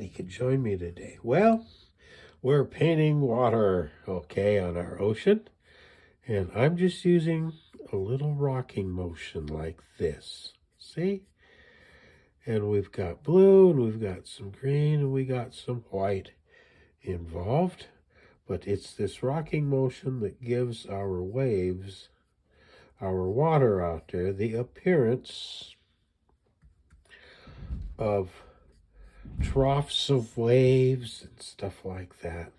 glad you could join me today. Well, we're painting water, okay, on our ocean. And I'm just using a little rocking motion like this. See? And we've got blue, and we've got some green, and we got some white involved. But it's this rocking motion that gives our waves, our water out there, the appearance of troughs of waves and stuff like that.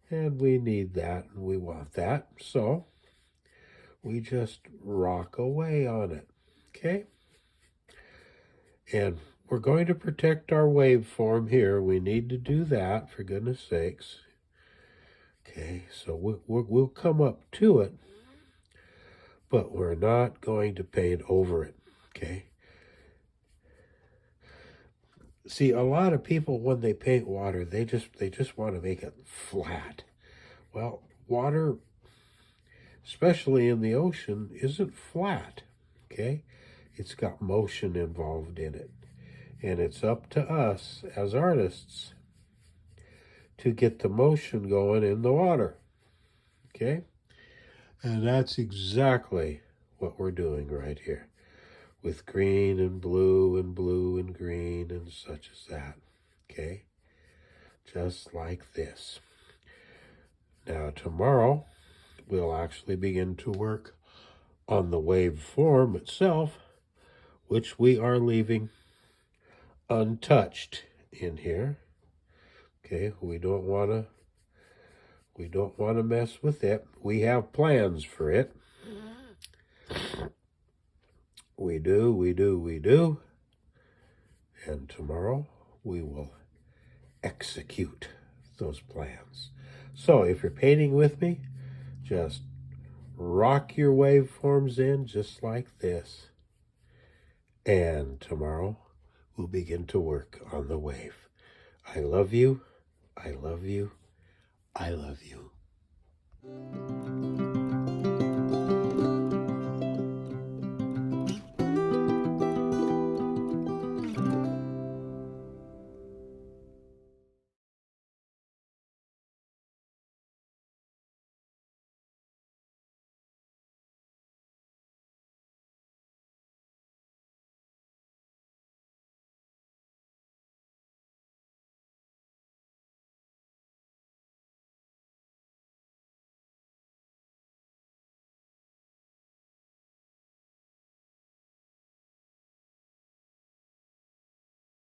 And we need that, and we want that. So we just rock away on it, okay? And we're going to protect our waveform here. We need to do that, for goodness sakes. Okay, so we'll come up to it, but we're not going to paint over it, okay? See, a lot of people, when they paint water, they just want to make it flat. Well, water, especially in the ocean, isn't flat, okay? It's got motion involved in it. And it's up to us as artists to get the motion going in the water, okay? And that's exactly what we're doing right here with green and blue and blue and green and such as that, okay? Just like this. Now tomorrow, we'll actually begin to work on the waveform itself, which we are leaving untouched in here. Okay, we don't want to mess with it. We have plans for it. We do. And tomorrow we will execute those plans. So if you're painting with me, just rock your waveforms in just like this. And tomorrow we'll begin to work on the wave. I love you. I love you. I love you.